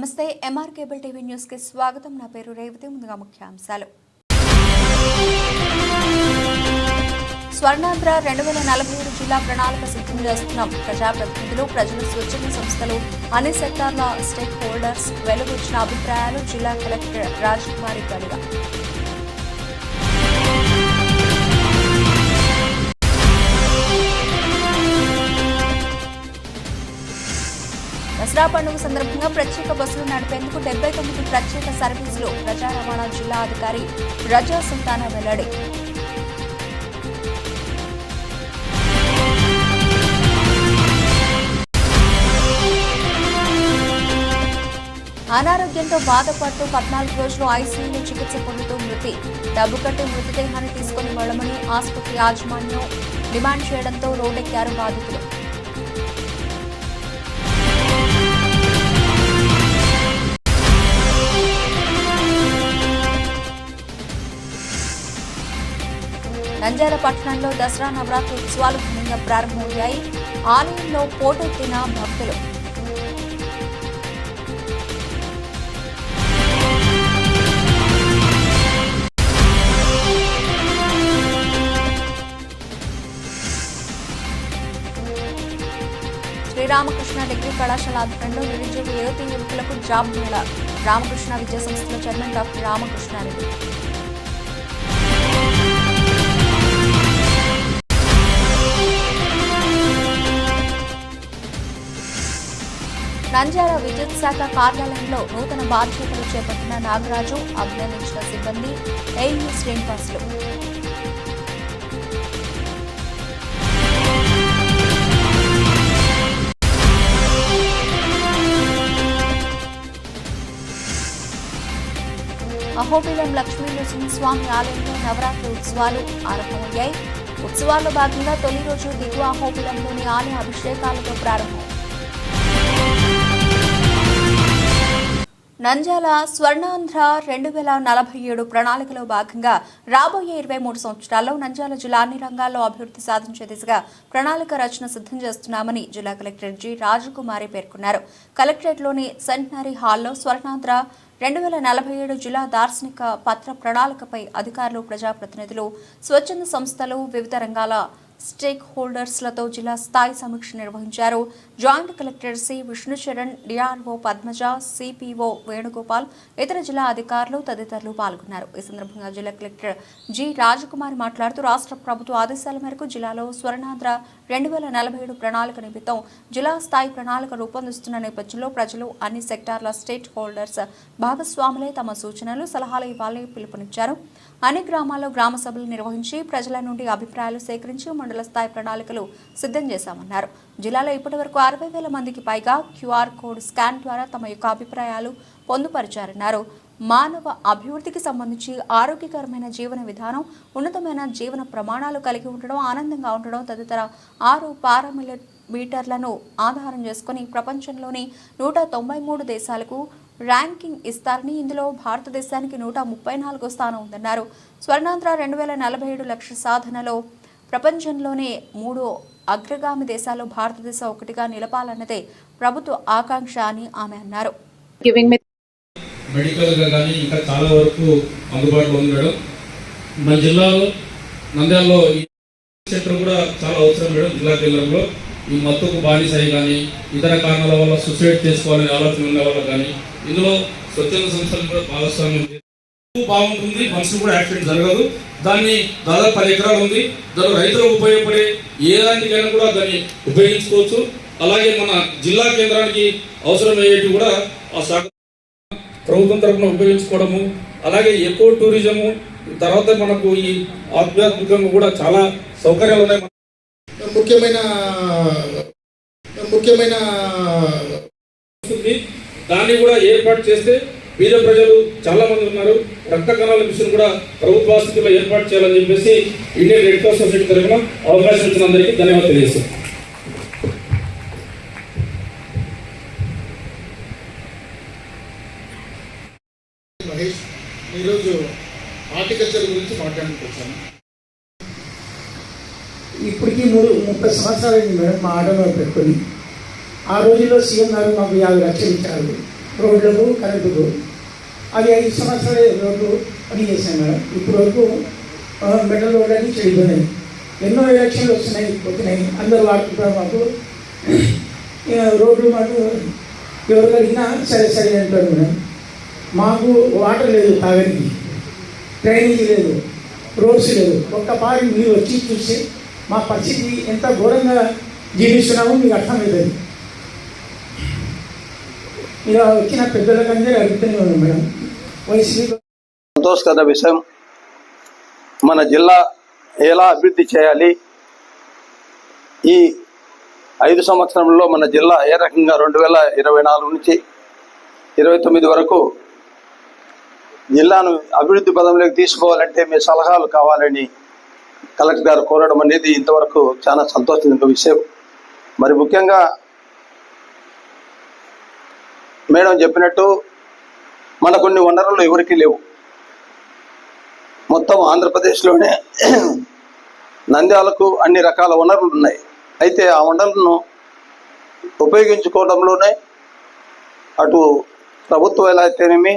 నమస్తే MR cable TV news కి స్వాగతం. నా పేరు రేవతి. ముందుగా ముఖ్యాంశాలు. స్వర్ణాంధ్ర 2047 జిల్లా ప్రణాళిక సిద్ధం చేస్తున్నాం. ప్రజాప్రతినిధులు, ప్రజలు, స్వచ్ఛంద సంస్థలు, అన్ని సెక్టార్ల స్టేక్ హోల్డర్స్ వెలువచ్చిన అభిప్రాయాలు జిల్లా కలెక్టర్ రాజకుమారి గడిగా. దసరా పండుగ సందర్భంగా ప్రత్యేక బస్సులు నడిపేందుకు 79 ప్రత్యేక సర్వీసులు. ప్రజా రవాణా జిల్లా అధికారి రజా సుల్తానా వెల్లడి. అనారోగ్యంతో బాధపడుతూ 14 రోజులు ఐసీయూలో చికిత్స పొందుతూ మృతి. డబ్బు కట్టి మృతదేహాన్ని తీసుకుని వెళ్లమని ఆసుపత్రి యాజమాన్యం డిమాండ్ చేయడంతో రోడ్డెక్కారు బాధితులు. నంద్యాల పట్టణంలో దసరా నవరాత్రి ఉత్సవాలు ఘనంగా ప్రారంభమయ్యాయి. ఆలయంలో పోటెత్తిన భక్తులు. శ్రీరామకృష్ణ డిగ్రీ కళాశాల ఆధ్వర్యంలో నిరుద్యోగ యువతీ యువకులకు జాబ్ మేళా. రామకృష్ణ విద్యా సంస్థల చైర్మన్ డాక్టర్ రామకృష్ణారెడ్డి. నంద్యాల విద్యుత్ శాఖ కార్యాలయంలో నూతన బాధ్యతలు చేపట్టిన నాగరాజు, అభినందించిన సిబ్బంది, ఏయూ శ్రీనివాసులు. అహోబిలం లక్ష్మీ నరసింహస్వామి ఆలయంలో నవరాత్రి ఉత్సవాలు ఆరంభమయ్యాయి. ఉత్సవాల్లో భాగంగా తొలి రోజు దిగువ అహోబిలంలోని ఆలయ అభిషేకాలతో ప్రారంభం. నంద్యాల స్వర్ణాంధ్ర 2047 ప్రణాళికలో భాగంగా రాబోయే 23 సంవత్సరాల్లో నంద్యాల జిల్లా అన్ని రంగాల్లో అభివృద్ధి సాధించే దిశగా ప్రణాళిక రచన సిద్ధం చేస్తున్నామని జిల్లా కలెక్టర్ జి రాజకుమారి పేర్కొన్నారు. కలెక్టరేట్లోని సెంటనరీ హాల్లో స్వర్ణాంధ్ర 2047 జిల్లా దార్శనిక పత్ర ప్రణాళికపై అధికారులు, ప్రజాప్రతినిధులు, స్వచ్ఛంద సంస్థలు, వివిధ రంగాల స్టేక్ హోల్డర్స్లతో జిల్లా స్థాయి సమీక్ష నిర్వహించారు. Joint collector C Vishnucharan, DRO Padmaja, CPO Venugopal, ఇతర జిల్లా అధికారులు తదితరులు పాల్గొన్నారు. ఈ సందర్భంగా జిల్లా కలెక్టర్ జి రాజకుమారి మాట్లాడుతూ రాష్ట్ర ప్రభుత్వ ఆదేశాల మేరకు జిల్లాలో స్వర్ణాంధ్ర 2047 ప్రణాళిక నిమిత్తం జిల్లా స్థాయి ప్రణాళిక రూపొందిస్తున్న నేపథ్యంలో ప్రజలు, అన్ని సెక్టార్ల స్టేక్ హోల్డర్స్ భాగస్వాములే తమ సూచనలు, సలహాలు ఇవ్వాలని పిలుపునిచ్చారు. అన్ని గ్రామాల్లో గ్రామ సభలు నిర్వహించి ప్రజల నుండి అభిప్రాయాలు సేకరించి మండల స్థాయి ప్రణాళికలు సిద్ధం చేశామన్నారు. జిల్లాలో ఇప్పటివరకు 60,000 మందికి పైగా క్యూఆర్ కోడ్ స్కాన్ ద్వారా తమ యొక్క అభిప్రాయాలు పొందుపరిచారన్నారు. మానవ అభివృద్ధికి సంబంధించి ఆరోగ్యకరమైన జీవన విధానం, ఉన్నతమైన జీవన ప్రమాణాలు కలిగి ఉండడం, ఆనందంగా ఉండడం తదితర 6 పారామీటర్లను ఆధారం చేసుకుని ప్రపంచంలోని 193 దేశాలకు ర్యాంకింగ్ ఇస్తారని, ఇందులో భారతదేశానికి 134వ స్థానం ఉందన్నారు. స్వర్ణాంధ్ర 2047 లక్ష్య సాధనలో ప్రపంచంలోనే 3 అగ్రగామి దేశాల్లో భారతదేశం ఒకటిగా నిలపాలన్నదే ప్రభుత్వ ఆకాంక్ష అని ఆమె అన్నారు. మెడికల్ గా కానీ ఇంకా చాలా వరకు అందుబాటులో ఉండడం, మన జిల్లాలో నంద్యాలలో సెంటర్ కూడా చాలా అవసరం మేడం. జిల్లా కేంద్రంలో ఈ మత్తుకు బానిసై కానీ ఇతర కారణాల వల్ల సూసైడ్ చేసుకోవాలని ఆలోచన ఉన్న వాళ్ళకి కానీ ఇందులో స్వచ్ఛంద సంస్థలు కూడా భాగస్వామ్యం బాగుంటుంది. మనుషులు కూడా యాక్సిడెంట్ జరగదు. దాన్ని దాదాపు 10 ఎకరాలు ఉంది. దానిలో రైతులకు ఉపయోగపడే ఏ దానికైనా కూడా దాన్ని ఉపయోగించుకోవచ్చు. అలాగే మన జిల్లా కేంద్రానికి అవసరమయ్యేవి కూడా ఆ శాఖ ప్రభుత్వం తరఫున ఉపయోగించుకోవడము, అలాగే ఎక్కువ టూరిజము, తర్వాత మనకు ఈ ఆధ్యాత్మికంగా కూడా చాలా సౌకర్యాలు ఉన్నాయి. ముఖ్యమైన దాన్ని కూడా ఏర్పాటు చేస్తే పేద ప్రజలు చాలా మంది ఉన్నారు. రక్త కణాల మిషన్ కూడా ప్రభుత్వ ఆసుపత్రిలో ఏర్పాటు చేయాలని చెప్పేసి ఇండియన్ రెడ్ క్రాస్ సొసైటీ తరఫున అవకాశం ఇచ్చిన అందరికీ ధన్యవాదాలు తెలియజేస్తాం. మహేష్, ఈరోజు హార్టికల్చర్ గురించి మాట్లాడడానికి వచ్చాను. ఇప్పటికీ 30 సంవత్సరాలు అయింది మేడం మా ఆటోలో పెట్టుకొని. ఆ రోజుల్లో సీఎం గారు మాకు 50 లక్షలు ఇచ్చారు. రోడ్లకు కరెంటుకు. అది 5 సంవత్సరాలు రోడ్లు పని చేశాను మేడం. ఇప్పుడు వరకు మెటల్ రోడ్లన్నీ చెడిపోయినాయి. ఎన్నో ఎలక్షన్లు వచ్చినాయి, అందరూ వాడుకుంటారు. మాకు రోడ్లు మాకు ఎవరు కలిగినా సరే అంటారు మేడం. మాకు వాటర్ లేదు, తాగడానికి డ్రైనేజీ లేదు, రోడ్స్ లేదు. ఒక్కపారి మీరు వచ్చి చూస్తే మా పరిస్థితి ఎంత ఘోరంగా జీవిస్తున్నామో మీకు అర్థమవుతుంది. ఇక వచ్చిన పెద్దలకందరూ అడుగుతూనే ఉన్నాం మేడం. వైసీపీ సంతోషకర విషయం. మన జిల్లా ఎలా అభివృద్ధి చేయాలి, ఈ 5 సంవత్సరంలో మన జిల్లా ఏ రకంగా 2024 నుంచి 29 వరకు జిల్లాను అభివృద్ధి పదంలోకి తీసుకోవాలంటే మీ సలహాలు కావాలని కలెక్టర్ గారు కోరడం అనేది ఇంతవరకు చాలా సంతోషించిన విషయం. మరి ముఖ్యంగా మేడం చెప్పినట్టు మన కొన్ని వనరులు ఎవరికీ లేవు. మొత్తం ఆంధ్రప్రదేశ్లోనే నంద్యాలకు అన్ని రకాల వనరులు ఉన్నాయి. అయితే ఆ వనరులను ఉపయోగించుకోవడంలోనే అటు ప్రభుత్వాలు అయితేనేమి,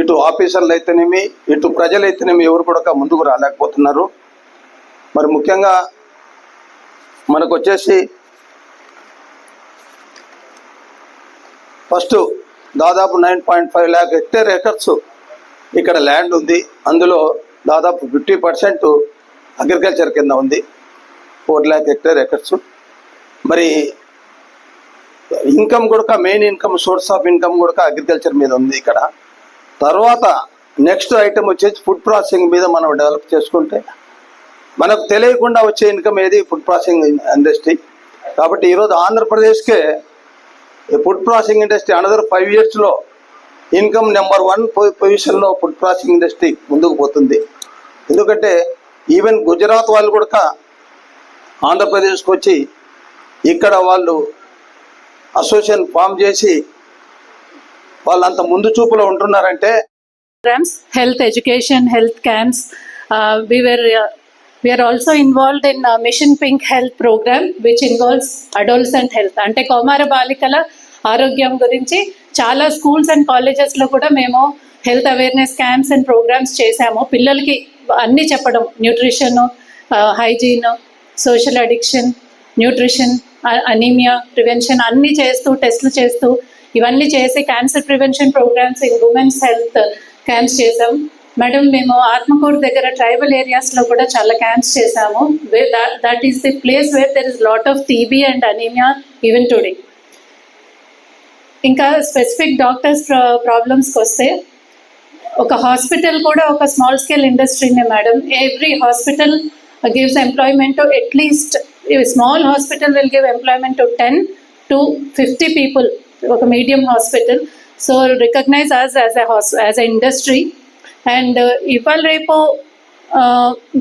ఇటు ఆఫీసర్లు అయితేనేమి, ఇటు ప్రజలైతేనేమి ఎవరు కూడా ముందుకు రాలేకపోతున్నారు. మరి ముఖ్యంగా మనకు వచ్చేసి ఫస్ట్ దాదాపు 9.5 lakh హెక్టేర్ ఏకర్స్ ఇక్కడ ల్యాండ్ ఉంది. అందులో దాదాపు 50% అగ్రికల్చర్ కింద ఉంది, 4 lakh హెక్టేర్ ఏకర్స్. మరి ఇన్కమ్ కూడా main income source of income కూడా అగ్రికల్చర్ మీద ఉంది ఇక్కడ. తర్వాత నెక్స్ట్ ఐటమ్ వచ్చేసి ఫుడ్ ప్రాసెసింగ్ మీద మనం డెవలప్ చేసుకుంటే మనకు తెలియకుండా వచ్చే ఇన్కమ్ ఏది ఫుడ్ ప్రాసెసింగ్ ఇండస్ట్రీ. కాబట్టి ఈరోజు ఆంధ్రప్రదేశ్కే ఫుడ్ ప్రాసెసింగ్ ఇండస్ట్రీ అనదర్ 5 yearsలో ఇన్కమ్ నెంబర్ 1 పొజిషన్లో ఫుడ్ ప్రాసెసింగ్ ఇండస్ట్రీ ముందుకు పోతుంది. ఎందుకంటే ఈవెన్ గుజరాత్ వాళ్ళు కూడా ఆంధ్రప్రదేశ్కి వచ్చి ఇక్కడ వాళ్ళు అసోసియేషన్ ఫామ్ చేసి వాళ్ళంత ముందు చూపులో ఉంటున్నారంటే. Programs, health education, health camps. We are also involved in Mission Pink Health program, which involves adolescent health. అంటే కౌమార బాలికల ఆరోగ్యం గురించి చాలా స్కూల్స్ అండ్ కాలేజెస్లో కూడా మేము health awareness camps and programmes చేశాము. పిల్లలకి అన్నీ చెప్పడం, nutrition, hygiene, social addiction, nutrition, anaemia prevention అన్నీ చేస్తూ, టెస్టులు చేస్తూ, ఇవన్నీ చేసి cancer prevention programmes in women's health camps చేసాం. మేడం మేము ఆత్మకూరు దగ్గర ట్రైబల్ ఏరియాస్లో కూడా చాలా క్యాంప్స్ చేసాము. That is the place where there is lot of TB and anaemia even today. ఇంకా స్పెసిఫిక్ డాక్టర్స్ ప్రాబ్లమ్స్కి వస్తే ఒక హాస్పిటల్ కూడా ఒక small scale ఇండస్ట్రీనే madam. Every hospital gives employment to at least, small hospital will give employment to 10 to 50 people, ఒక medium hospital. So recognise us as a industry. And ఇవాళ రేపు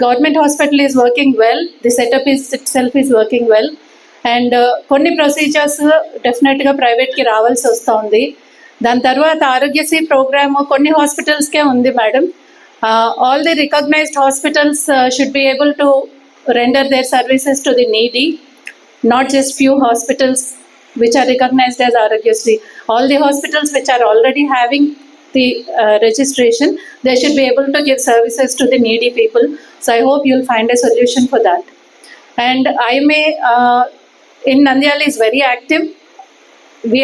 government hospital is working well, the setup is itself is working well. And కొన్ని procedures డెఫినెట్గా ప్రైవేట్కి రావాల్సి వస్తుంది. దాని తర్వాత ఆరోగ్యశ్రీ ప్రోగ్రామ్ కొన్ని హాస్పిటల్స్కే ఉంది madam. All the recognised hospitals should be able to render their services to the needy, not just few hospitals which are recognized as Aarogyasri. All the hospitals which are already having the registration, they should be able to give services to the needy people. So I hope you'll find a solution for that. And IMA in Nandyal is very active. We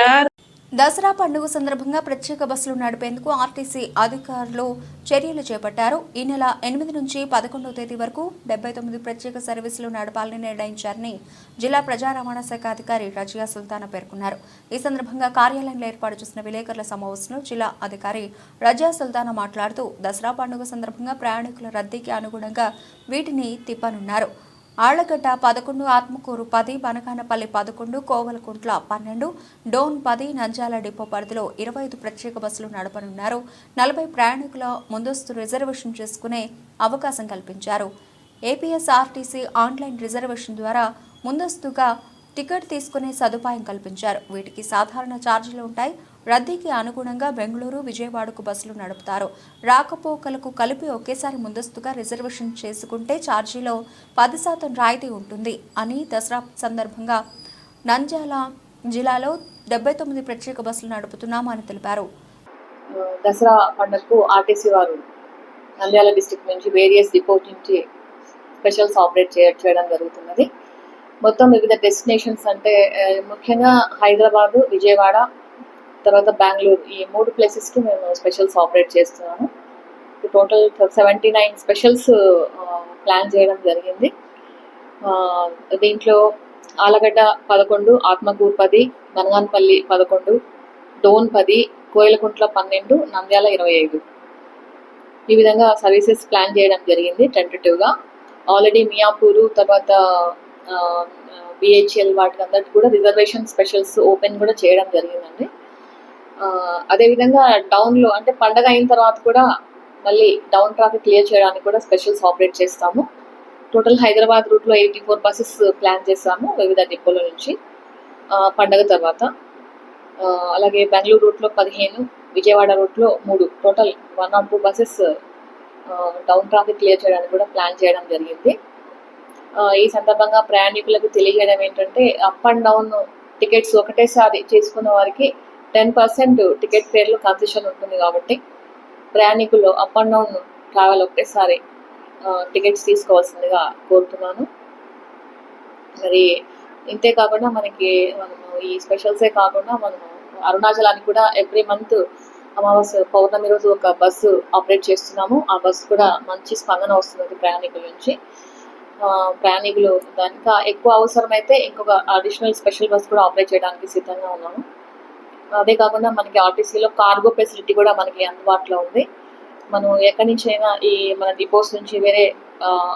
are Dasara పండుగ సందర్భంగా ప్రత్యేక బస్సులు నడిపేందుకు RTC అధికారులు చర్యలు చేపట్టారు. ఈ నెల 8 నుంచి 11వ తేదీ వరకు 79 ప్రత్యేక సర్వీసులు నడపాలని నిర్ణయించారని జిల్లా ప్రజా రవాణా శాఖ అధికారి రజియా సుల్తానా పేర్కొన్నారు. ఈ సందర్భంగా కార్యాలయంలో ఏర్పాటు చేసిన విలేకరుల సమావేశంలో జిల్లా అధికారి రజియా సుల్తానా మాట్లాడుతూ దసరా పండుగ సందర్భంగా ప్రయాణికుల రద్దీకి అనుగుణంగా వీటిని తిప్పనున్నారు. ఆళ్లగడ్డ 11, ఆత్మకూరు 10, బనకానపల్లి 11, కోవలకుంట్ల 12, డోన్ 10, నంద్యాల డిపో పరిధిలో 25 ప్రత్యేక బస్సులు నడపనున్నారు. 40 ప్రయాణికుల ముందస్తు రిజర్వేషన్ చేసుకునే అవకాశం కల్పించారు. ఏపీఎస్ఆర్టీసీ ఆన్లైన్ రిజర్వేషన్ ద్వారా ముందస్తుగా టికెట్ తీసుకునే సదుపాయం కల్పించారు. వీటికి సాధారణ ఛార్జీలు ఉంటాయి. రద్దీకి అనుగుణంగా బెంగళూరు, విజయవాడకు బస్సులు నడుపుతారు. రాకపోకలకు కలిపి ఒకేసారి ముందస్తుగా రిజర్వేషన్ చేసుకుంటే ఛార్జీలో 10% రాయితీ ఉంటుంది అని దసరా సందర్భంగా నంద్యాల జిల్లాలో 79 ప్రత్యేక బస్సులు నడుపుతున్నామని తెలిపారు. దసరా పండుగకు ఆర్టీసీ వారు నంద్యాల డిస్ట్రిక్ట్ నుంచి వేరియస్ డిపోట్ నుంచి స్పెషల్స్ ఆపరేట్ చేయడం జరుగుతున్నది. మొత్తం వివిధ డెస్టినేషన్స్ అంటే ముఖ్యంగా హైదరాబాద్, విజయవాడ, తర్వాత బెంగళూరు, ఈ 3 ప్లేసెస్కి మేము స్పెషల్స్ ఆపరేట్ చేస్తున్నాము. టోటల్ 79 స్పెషల్స్ ప్లాన్ చేయడం జరిగింది. దీంట్లో ఆలగడ్డ 11, ఆత్మకూరు 10, బనగానపల్లి 11, డోన్ 10, కోయిలకుంట్ల 12, నంద్యాల 25 ఈ విధంగా సర్వీసెస్ ప్లాన్ చేయడం జరిగింది టెంటేటివ్గా. ఆల్రెడీ మియాపూరు, తర్వాత బిహెచ్ఎల్ వాటికి అందరికి కూడా రిజర్వేషన్ స్పెషల్స్ ఓపెన్ కూడా చేయడం జరిగిందండి. అదేవిధంగా డౌన్లో అంటే పండగ అయిన తర్వాత కూడా మళ్ళీ డౌన్ ట్రాఫిక్ క్లియర్ చేయడానికి కూడా స్పెషల్స్ ఆపరేట్ చేస్తాము. టోటల్ హైదరాబాద్ రూట్లో 84 బస్సెస్ ప్లాన్ చేస్తాము వివిధ డిపోల నుంచి పండగ తర్వాత. అలాగే బెంగళూరు రూట్లో 15, విజయవాడ రూట్లో 3, total 102 buses down traffic clear చేయడానికి కూడా ప్లాన్ చేయడం జరిగింది. ఈ సందర్భంగా ప్రయాణికులకు తెలియజేయడం ఏంటంటే అప్ అండ్ డౌన్ టికెట్స్ ఒకటేసారి చేసుకున్న వారికి 10% టికెట్ ఫేర్లో కన్సెషన్ ఉంటుంది. కాబట్టి ప్రయాణికులు అప్ అండ్ డౌన్ ట్రావెల్ ఒకటేసారి టికెట్స్ తీసుకోవాల్సిందిగా కోరుతున్నాను. మరి ఇంతే కాకుండా మనము ఈ స్పెషల్సే కాకుండా మనము అరుణాచలానికి కూడా ఎవ్రీ మంత్ అమావాస్య పౌర్ణమి రోజు ఒక బస్సు ఆపరేట్ చేస్తున్నాము. ఆ బస్సు కూడా మంచి స్పందన వస్తున్నది ప్రయాణికుల నుంచి. ప్రయాణికులు ఇంకా ఎక్కువ అవసరమైతే ఇంకొక అడిషనల్ స్పెషల్ బస్ కూడా ఆపరేట్ చేయడానికి సిద్ధంగా ఉన్నాము. అదే కాకుండా మనకి ఆర్టీసీలో కార్గో ఫెసిలిటీ కూడా మనకి అందుబాటులో ఉంది. మనం ఎక్కడి నుంచి అయినా ఈ మన డిపోస్ నుంచి వేరే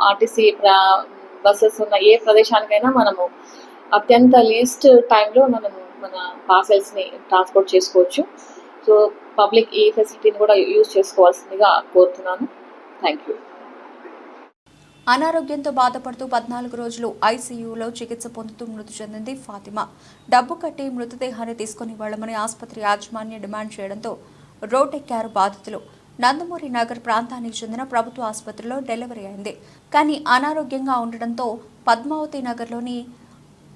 ఆర్టీసీ బస్సెస్ ఉన్న ఏ ప్రదేశానికైనా మనము అత్యంత లీస్ట్ టైంలో మనము మన పార్సెల్స్ని ట్రాన్స్పోర్ట్ చేసుకోవచ్చు. సో పబ్లిక్ ఈ ఫెసిలిటీని కూడా యూజ్ చేసుకోవాల్సిందిగా కోరుతున్నాను. Thank you. అనారోగ్యంతో బాధపడుతూ 14 రోజులు ఐసీయూలో చికిత్స పొందుతూ మృతి చెందింది ఫాతిమా. డబ్బు కట్టి మృతదేహాన్ని తీసుకుని వెళ్లమని ఆసుపత్రి యాజమాన్యం డిమాండ్ చేయడంతో రోడ్డెక్కారు బాధితులు. నందమూరి నగర్ ప్రాంతానికి చెందిన ప్రభుత్వ ఆసుపత్రిలో డెలివరీ అయింది. కానీ అనారోగ్యంగా ఉండడంతో పద్మావతి నగర్లోని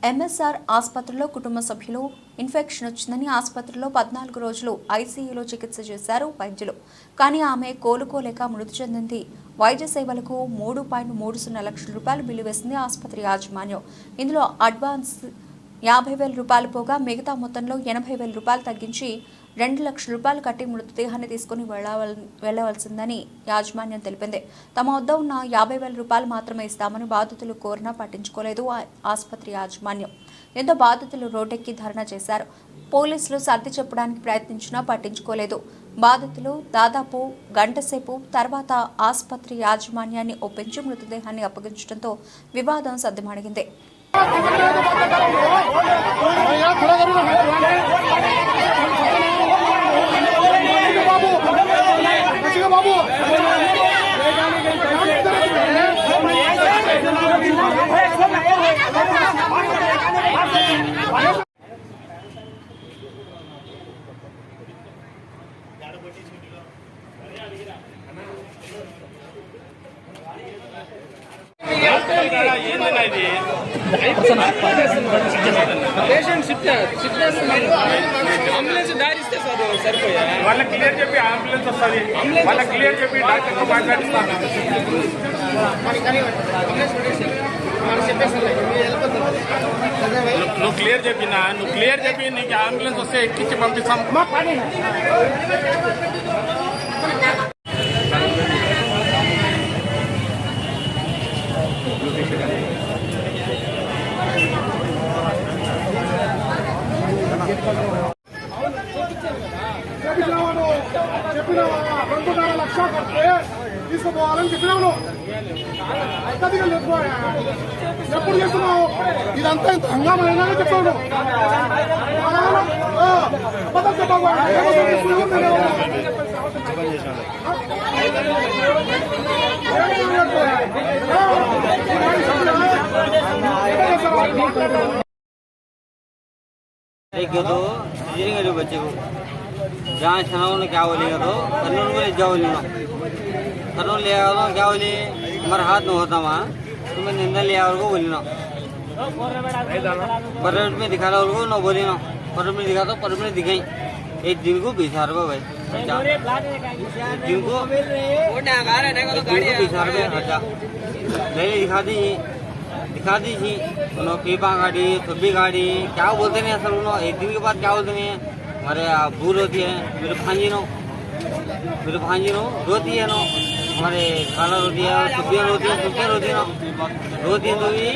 ఎంఎస్ఆర్ ఆసుపత్రిలో కుటుంబ సభ్యులు ఇన్ఫెక్షన్ వచ్చిందని ఆసుపత్రిలో 14 రోజులు ఐసీయూలో చికిత్స చేశారు వైద్యులు. కానీ ఆమె కోలుకోలేక మృతి చెందింది. వైద్య సేవలకు 3.30 లక్షల రూపాయలు బిల్లు వేసింది ఆసుపత్రి యాజమాన్యం. ఇందులో అడ్వాన్స్ 50,000 రూపాయలు పోగా మిగతా మొత్తంలో 80,000 రూపాయలు తగ్గించి 2 లక్షల రూపాయలు కట్టి మృతదేహాన్ని తీసుకుని వెళ్లవలసిందని యాజమాన్యం తెలిపింది. తమ వద్ద ఉన్న 50,000 రూపాయలు మాత్రమే ఇస్తామని బాధితులు కోరినా పట్టించుకోలేదు ఆసుపత్రి యాజమాన్యం. ఎంతో బాధితులు రోడ్డెక్కి ధర్నా చేశారు. పోలీసులు సర్ది చెప్పడానికి ప్రయత్నించినా పట్టించుకోలేదు. బాధితులు దాదాపు గంటసేపు తర్వాత ఆసుపత్రి యాజమాన్యాన్ని ఒప్పించి మృతదేహాన్ని అప్పగించడంతో వివాదం సద్దుమణిగింది. వాళ్ళకి క్లియర్ చెప్పి అంబులెన్స్ వస్తుంది, వాళ్ళకి క్లియర్ చెప్పి డాక్టర్తో మాట్లాడిస్తాను. నువ్వు క్లియర్ చెప్పినా, నువ్వు క్లియర్ చెప్పి నీకు అంబులెన్స్ వస్తే ఎక్కించి పంపిస్తాం. తీసుకోపోవాలని చెప్పినావు. ఎప్పుడు చేస్తున్నావు ఇదంతా? ఇంత హంగామైనా చెప్పాను. बच्चे को जहाँ छाना क्या बोली तो कर्नूल में क्या बोली कर्नूल ले आओ क्या बोली हमारा हाथ में होता वहाँ तो मैं निंदा ले आओ को बोली ना परमिट में दिखा रहा उनको, ना बोली ना परमिट में दिखा तो परमिट में दिखाई। एक दिन को 20,000 रुपये भाई खर्चा, एक दिन को 20,000 रुपये खर्चा। नहीं दिखा दी थी उन्होंने पीपा गाड़ी, सुबी गाड़ी, क्या बोलते नहीं असल उन्होंने। एक दिन के बाद क्या बोलते नहीं, हमारे भूल होती है, मेरे भांजी नो रोती है नो, हमारे खाना रोती है, सुबियाँ रोती है ना रोती है। तो भी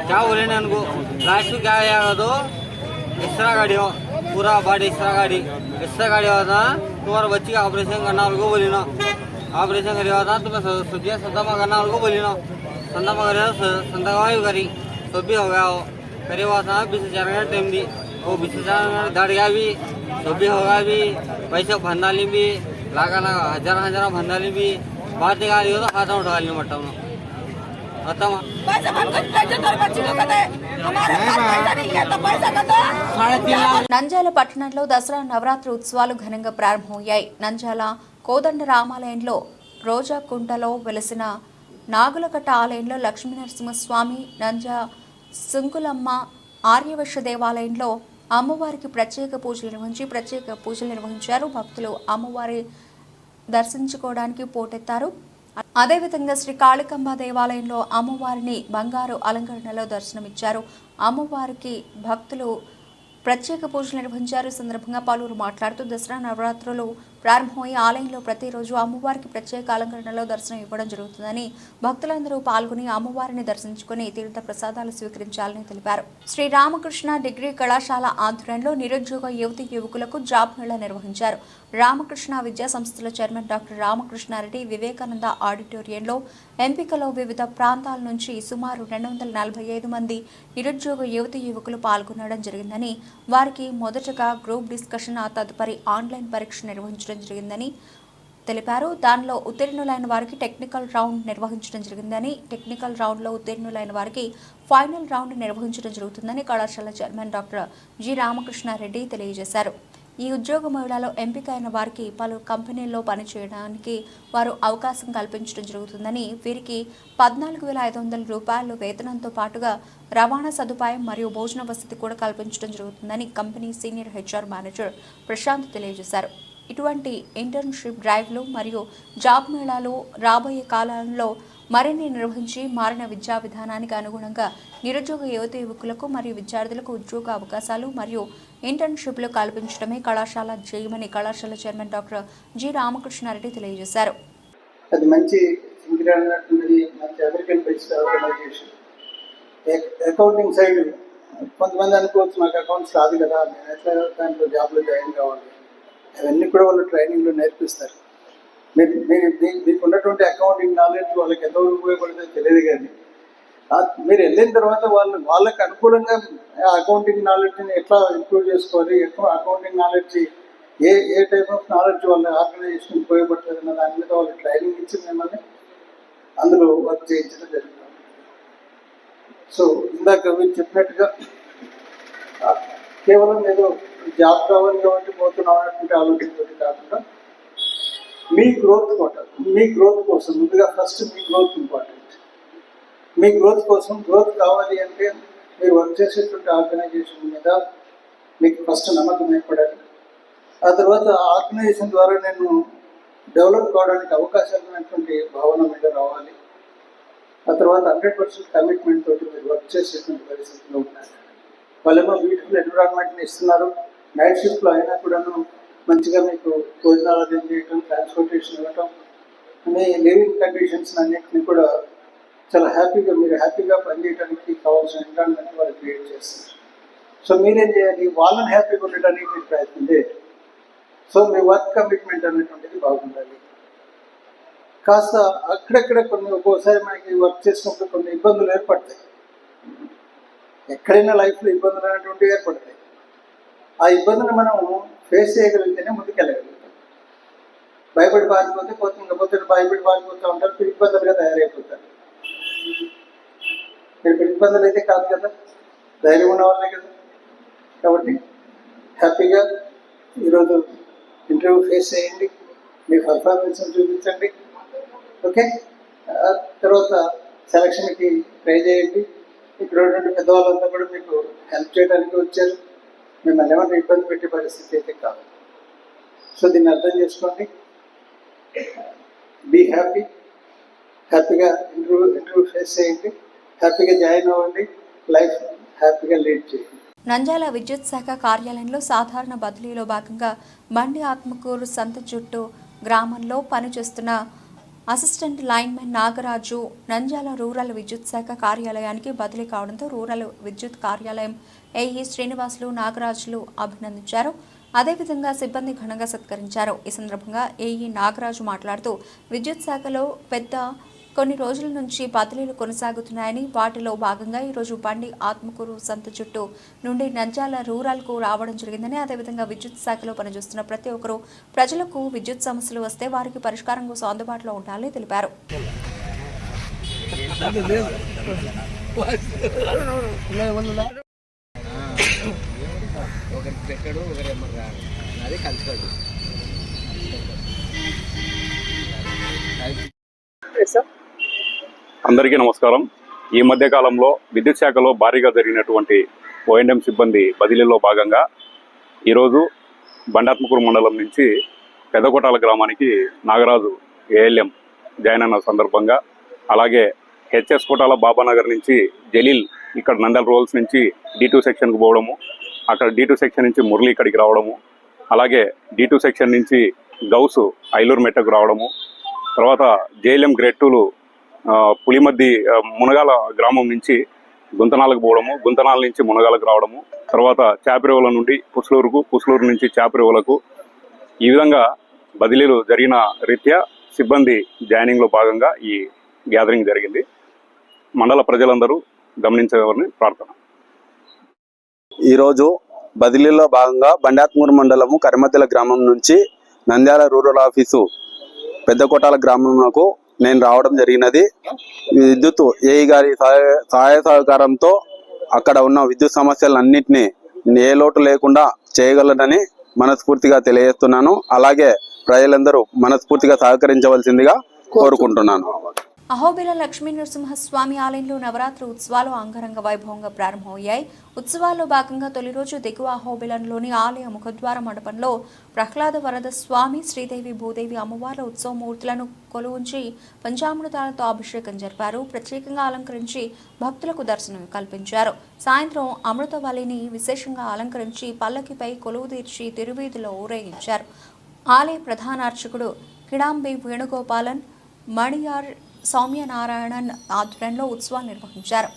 क्या बोले ना उनको, लास्ट में क्या आएगा तो एक्स्ट्रा गाड़ी हो, पूरा बॉडी एक्स्ट्रा गाड़ी होता तुम्हारे बच्ची का ऑपरेशन करना उनको बोली ना, ऑपरेशन करे होता तुम्हें सुबिया संतामा करना उनको बोली ना, संतामा करे संतामा भी करी तो भी हो गया। वो करे हुआ था 20,000 का टाइम दी, वो 20,000 दड़ गया भी तो भी होगा भी, पैसे भंडाली भी लागा ना हजार भंडाली भी बात निकाली हो तो हाथ उठा ली मट्टा खत्म। నంద్యాల పట్టణంలో దసరా నవరాత్రి ఉత్సవాలు ఘనంగా ప్రారంభమయ్యాయి. నంద్యాల కోదండ రామాలయంలో రోజాకుంటలో వెలసిన నాగులకట్ట ఆలయంలో లక్ష్మీనరసింహస్వామి, నంద్య సుంకులమ్మ ఆర్యవైశ్య దేవాలయంలో అమ్మవారికి ప్రత్యేక పూజలు నిర్వహించారు. భక్తులు అమ్మవారి దర్శించుకోవడానికి పోటెత్తారు. అదేవిధంగా శ్రీ కాళికాంబ దేవాలయంలో అమ్మవారిని బంగారు అలంకరణలో దర్శనమిచ్చారు. అమ్మవారికి భక్తులు ప్రత్యేక పూజలు నిర్వహించారు. ఈ సందర్భంగా పలువురు మాట్లాడుతూ దసరా నవరాత్రులు ప్రారంభమై ఆలయంలో ప్రతిరోజు అమ్మవారికి ప్రత్యేక అలంకరణలో దర్శనం ఇవ్వడం జరుగుతుందని, భక్తులందరూ పాల్గొని అమ్మవారిని దర్శించుకుని తీర్థ ప్రసాదాలు స్వీకరించాలని తెలిపారు. శ్రీ రామకృష్ణ డిగ్రీ కళాశాల ఆధ్వర్యంలో నిరుద్యోగ యువతీ యువకులకు జాబ్ మేళా నిర్వహించారు. రామకృష్ణ విద్యా సంస్థల చైర్మన్ డాక్టర్ రామకృష్ణారెడ్డి వివేకానంద ఆడిటోరియంలో ఎంపికలో వివిధ ప్రాంతాల నుంచి సుమారు 245 మంది నిరుద్యోగ యువతీ యువకులు పాల్గొనడం జరిగిందని, వారికి మొదటగా గ్రూప్ డిస్కషన్, ఆ తదుపరి ఆన్లైన్ పరీక్ష నిర్వహించడం జరిగిందని తెలిపారు. దానిలో ఉత్తీర్ణులైన వారికి టెక్నికల్ రౌండ్ నిర్వహించడం జరిగిందని, టెక్నికల్ రౌండ్లో ఉత్తీర్ణులైన వారికి ఫైనల్ రౌండ్ నిర్వహించడం జరుగుతుందని కళాశాల చైర్మన్ డాక్టర్ జి రామకృష్ణారెడ్డి తెలియజేశారు. ఈ ఉద్యోగ మేళాలో ఎంపికైన వారికి పలు కంపెనీల్లో పనిచేయడానికి వారు అవకాశం కల్పించడం జరుగుతుందని, వీరికి 14,500 రూపాయలు వేతనంతో పాటుగా రవాణా సదుపాయం మరియు భోజన వసతి కూడా కల్పించడం జరుగుతుందని company senior HR manager Prashant తెలియజేశారు. ఇటువంటి ఇంటర్న్షిప్ డ్రైవ్లు మరియు జాబ్ మేళాలు రాబోయే కాలంలో మరిన్ని నిర్వహించి మారిన విద్యా విధానానికి అనుగుణంగా నిరుద్యోగ యువత యువకులకు మరియు విద్యార్థులకు ఉద్యోగ అవకాశాలు మరియు ఇంటర్న్షిప్లు కల్పించడమే కళాశాల ధ్యేయమని కళాశాల చైర్మన్ డాక్టర్ జి రామకృష్ణారెడ్డి తెలియజేశారు. అది మంచి American based organisation. Accounting side కొంతమంది అనుకోవచ్చు, నాకు అకౌంట్స్ రాదు కదా, నేను ఎట్లా దాంట్లో జాబ్లో జాయిన్ కావాలి, అవన్నీ కూడా వాళ్ళు ట్రైనింగ్లో నేర్పిస్తారు. మీకు ఉన్నటువంటి అకౌంటింగ్ నాలెడ్జ్ వాళ్ళకి ఎంతవరకు ఉపయోగపడుతుందో తెలియదు, కానీ మీరు వెళ్ళిన తర్వాత వాళ్ళకి అనుకూలంగా అకౌంటింగ్ నాలెడ్జ్ని ఎట్లా ఇంప్రూవ్ చేసుకోవాలి, accounting knowledge A type of knowledge వాళ్ళ ఆర్గనైజేషన్ ఉపయోగపడుతుంది అన్న దాని మీద వాళ్ళు ట్రైనింగ్ ఇచ్చి మిమ్మల్ని అందులో వర్క్ చేయించడం జరుగుతుంది. సో ఇందాక మీరు చెప్పినట్టుగా కేవలం ఏదో జాబ్ కావాలి కాబట్టి పోతున్నాం అనేటువంటి ఆలోచనతో కాకుండా మీ గ్రోత్ కోసం ముందుగా ఫస్ట్ మీ గ్రోత్ ఇంపార్టెంట్. మీ గ్రోత్ కోసం గ్రోత్ కావాలి అంటే మీరు వర్క్ చేసేటువంటి ఆర్గనైజేషన్ మీద మీకు ఫస్ట్ నమ్మకం ఏర్పడాలి. ఆ తర్వాత ఆర్గనైజేషన్ ద్వారా నేను డెవలప్ కావడానికి అవకాశాలు ఉన్నటువంటి భావన మీద రావాలి. ఆ తర్వాత 100% కమిట్మెంట్ తోటి మీరు వర్క్ చేసేటువంటి పరిస్థితిలో ఉండాలి. వాళ్ళేమో బ్యూటిఫుల్ ఎన్విరాన్మెంట్ని ఇస్తున్నారు, నైట్ షిఫ్ట్లో అయినా కూడాను మంచిగా మీకు భోజనాలు అరేంజ్ చేయడం, ట్రాన్స్పోర్టేషన్ ఇవ్వటం, మీ లివింగ్ కండిషన్స్ అన్నింటినీ కూడా చాలా మీరు హ్యాపీగా పనిచేయడానికి కావాల్సిన ఎన్విరాన్మెంట్ వాళ్ళు క్రియేట్ చేస్తారు. సో మీరేం చేయాలి, వాళ్ళని హ్యాపీగా ఉండడానికి మీరు ప్రయత్నం చేయాలి. సో మీ వర్క్ కమిట్మెంట్ అనేటువంటిది బాగుండాలి. కాస్త అక్కడెక్కడ ఒక్కోసారి మనకి వర్క్ చేసినప్పుడు కొన్ని ఇబ్బందులు ఏర్పడతాయి. ఎక్కడైనా లైఫ్లో ఇబ్బందులు అనేటువంటివి ఏర్పడతాయి. ఆ ఇబ్బందులు మనం ఫేస్ చేయగలిగితేనే ముందుకెళ్ళగలుగుతాం. భయపడి పారిపోతే భయపడి పారిపోతూ ఉంటారు, పిరికిబందులుగా తయారైపోతారు. మీరు పిరికిబందులు అయితే కాదు కదా, ధైర్యం ఉన్న వాళ్ళే కదా. కాబట్టి హ్యాపీగా ఈరోజు ఇంటర్వ్యూ ఫేస్ చేయండి, మీ పర్ఫార్మెన్స్ చూపించండి. ఓకే, తర్వాత సెలక్షన్కి ట్రై చేయండి. ఇక్కడ ఉన్నటువంటి పెద్దవాళ్ళంతా కూడా మీకు హెల్ప్ చేయడానికి వచ్చారు. మిమ్మల్ని ఏమైనా ఇబ్బంది పెట్టే పరిస్థితి అయితే కాదు. సో దీన్ని అర్థం చేసుకోండి. బీ హ్యాపీగా ఇంటర్వ్యూ ఫేస్ చేయండి, హ్యాపీగా జాయిన్ అవ్వండి, లైఫ్ హ్యాపీగా లీడ్ చేయండి. నంద్యాల విద్యుత్ శాఖ కార్యాలయంలో సాధారణ బదిలీలో భాగంగా బండి ఆత్మకూరు సంతజుట్టు గ్రామంలో పనిచేస్తున్న assistant linemen Nagaraju Nandyal rural విద్యుత్ శాఖ కార్యాలయానికి బదిలీ కావడంతో రూరల్ విద్యుత్ కార్యాలయం ఏఈ శ్రీనివాసులు నాగరాజులు అభినందించారు. అదేవిధంగా సిబ్బంది ఘనంగా సత్కరించారు. ఈ సందర్భంగా ఏఈ నాగరాజు మాట్లాడుతూ విద్యుత్ శాఖలో కొన్ని రోజుల నుంచి బదిలీలు కొనసాగుతున్నాయని, వాటిలో భాగంగా ఈరోజు బండి ఆత్మకూరు సంత చుట్టూ నుండి నంద్యాల రూరల్కు రావడం జరిగిందని, అదేవిధంగా విద్యుత్ శాఖలో పనిచేస్తున్న ప్రతి ఒక్కరూ ప్రజలకు విద్యుత్ సమస్యలు వస్తే వారికి పరిష్కారం కోసం అందుబాటులో ఉండాలని తెలిపారు. అందరికీ నమస్కారం. ఈ మధ్య కాలంలో విద్యుత్ శాఖలో భారీగా జరిగినటువంటి ఓఎండ్ఎం సిబ్బంది బదిలీలో భాగంగా ఈరోజు బండాత్మకూరు మండలం నుంచి పెద్దకోటాల గ్రామానికి నాగరాజు ఏఎల్ఎం జాయిన్ అయిన సందర్భంగా, అలాగే హెచ్ఎస్ కోటాల బాబానగర్ నుంచి జలీల్ ఇక్కడ నంద్యాల రూరల్స్ నుంచి D2 సెక్షన్కు పోవడము, అక్కడ D2 సెక్షన్ నుంచి మురళి ఇక్కడికి రావడము, అలాగే D2 సెక్షన్ నుంచి గౌసు ఐలూరు మెట్టకు రావడము, తర్వాత జేఎల్ఎం గ్రేడ్ 2లు పులిమద్ది మునగాల గ్రామం నుంచి గుంతనాలకు పోవడము, గుంతనాల నుంచి మునగాలకు రావడము, తర్వాత చాపిరేవుల నుండి పుస్లూరు నుంచి చాపిరేవులకు, ఈ విధంగా బదిలీలు జరిగిన రీత్యా సిబ్బంది జాయినింగ్లో భాగంగా ఈ గ్యాదరింగ్ జరిగింది. మండల ప్రజలందరూ గమనించవాలని ప్రార్థన. ఈరోజు బదిలీలో భాగంగా బండాత్మూరు మండలము కరిమద్దెల గ్రామం నుంచి నంద్యాల రూరల్ ఆఫీసు పెద్దకోటాల గ్రామంలో నేను రావడం జరిగినది. విద్యుత్ ఏఈ గారి సహాయ సహకారంతో అక్కడ ఉన్న విద్యుత్ సమస్యలన్నింటినీ ఏ లోటు లేకుండా చేయగలనని మనస్ఫూర్తిగా తెలియజేస్తున్నాను. అలాగే ప్రజలందరూ మనస్ఫూర్తిగా సహకరించవలసిందిగా కోరుకుంటున్నాను. అహోబిల లక్ష్మీ నరసింహస్వామి ఆలయంలో నవరాత్రి ఉత్సవాలు అంగరంగ వైభవంగా ప్రారంభమయ్యాయి. ఉత్సవాల్లో భాగంగా తొలి రోజు దిగువ అహోబిలంలోని ఆలయ ముఖద్వార మండపంలో ప్రహ్లాద వరద స్వామి, శ్రీదేవి, భూదేవి అమ్మవార్ల ఉత్సవ మూర్తులను కొలువుంచి పంచామృతాలతో అభిషేకం జరిపారు. ప్రత్యేకంగా అలంకరించి భక్తులకు దర్శనం కల్పించారు. సాయంత్రం అమృతవల్లిని విశేషంగా అలంకరించి పల్లకిపై కొలువు తీర్చి తిరువీధిలో ఊరేగించారు. ఆలయ ప్రధాన అర్చకుడు కిడాంబి వేణుగోపాలన్, మణియార్ సౌమ్యనారాయణన్ ఆధ్వర్యంలో ఉత్సవాలు నిర్వహించారు.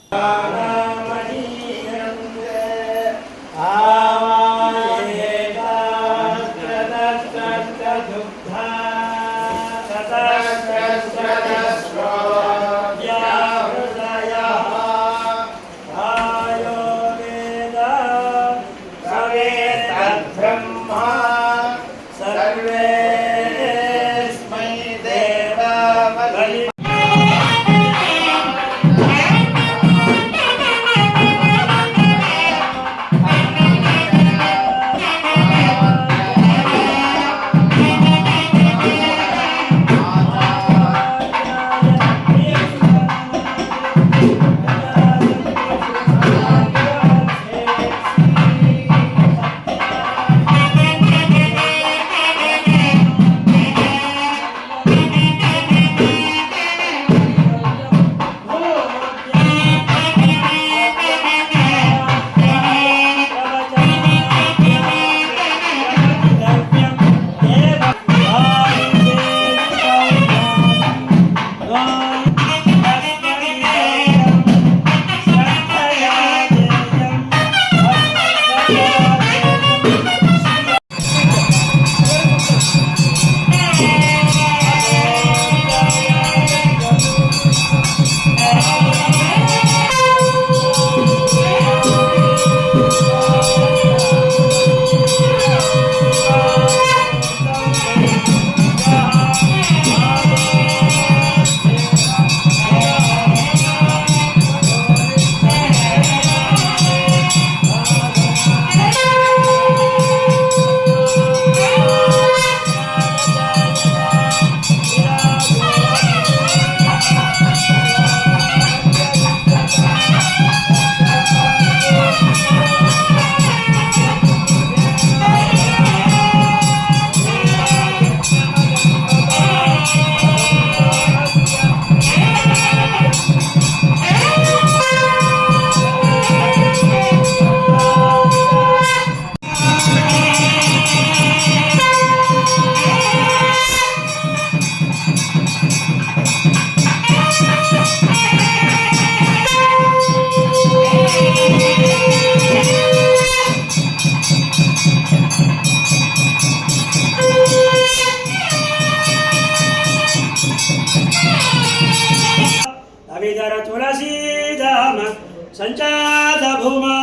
సంచాత భూమా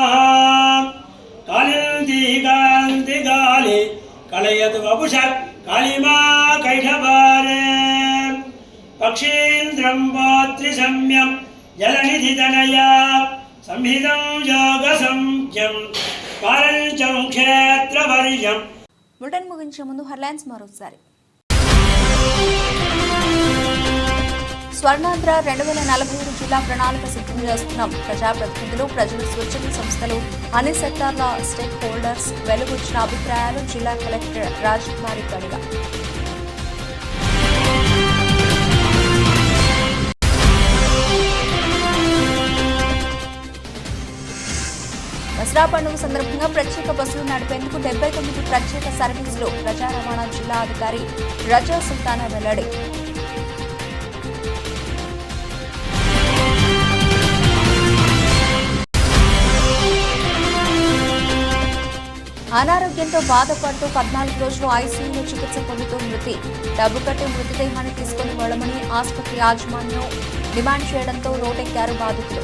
కాళింది కాంతి గాలి కలయతు వపుష కాళిమా కైఠవారే పక్షీంద్రం పోత్రి సమ్యం జలనిధితనయా సంహితం యోగ సంఖ్యం పారంచం క్షేత్రవర్యం. బులెటిన్ ముగించే ముందు హెడ్లైన్స్ మరోసారి. స్వర్ణాంధ్ర 2047 జిల్లా ప్రణాళిక సిద్ధం చేస్తున్నాం. ప్రజాప్రతినిధులు, ప్రజలు, స్వచ్ఛంద సంస్థలు, అన్ని సెక్టార్ల స్టేక్ హోల్డర్స్ వెలువచ్చిన అభిప్రాయాలు జిల్లా కలెక్టర్ రాజకుమారి గడిగా. దసరా పండుగ సందర్భంగా ప్రత్యేక బస్సులు నడిపేందుకు 79 ప్రత్యేక సర్వీసులు. ప్రజా రవాణా జిల్లా అధికారి రజా సుల్తానా వెల్లడి. అనారోగ్యంతో బాధపడుతూ 14 రోజులు ఐసీయూలో చికిత్స పొందుతూ మృతి. డబ్బు కట్టి మృతదేహాన్ని తీసుకుని వెళ్లమని ఆసుపత్రి యాజమాన్యం డిమాండ్ చేయడంతో రోడ్డెక్కారు బాధితులు.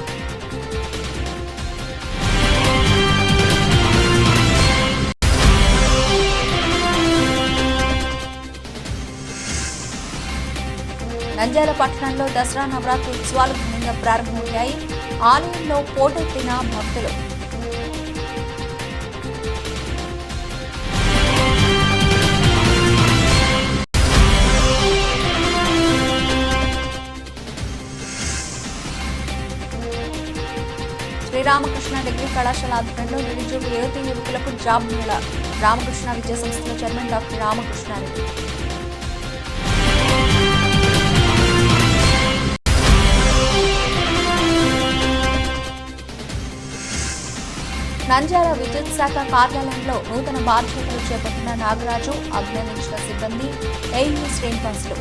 నంద్యాల పట్టణంలో దసరా నవరాత్రి ఉత్సవాలు ఘనంగా ప్రారంభమయ్యాయి. ఆలయంలో పోటెత్తిన భక్తులు. శ్రీరామకృష్ణ డిగ్రీ కళాశాల ఆధ్వర్యంలో నిరుద్యోగ యువతీ యువకులకు జాబ్ మేళా. రామకృష్ణ విద్యా సంస్థల చైర్మన్ డాక్టర్ రామకృష్ణారెడ్డి. నంద్యాల విద్యుత్ శాఖ కార్యాలయంలో నూతన బాధ్యతలు చేపట్టిన నాగరాజు, అభినందించిన సిబ్బంది, ఏయూ శ్రీనివాసులు.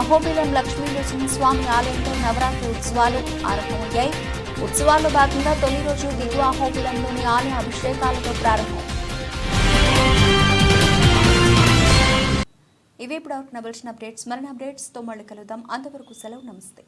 అహోబిలం లక్ష్మీ నరసింహస్వామి ఆలయంలో నవరాత్రి ఉత్సవాలు ఆరంభమయ్యాయి. ఉత్సవాల్లో భాగంగా తొలి రోజు దిగువ అహోబిలంలోని ఆలయ అభిషేకాలతో ప్రారంభం. ఇవి ఇప్పుడు నవల్సిన అప్డేట్స్. మరిన్ని అప్డేట్స్తో మళ్ళీ కలుద్దాం. అంతవరకు సెలవు. నమస్తే.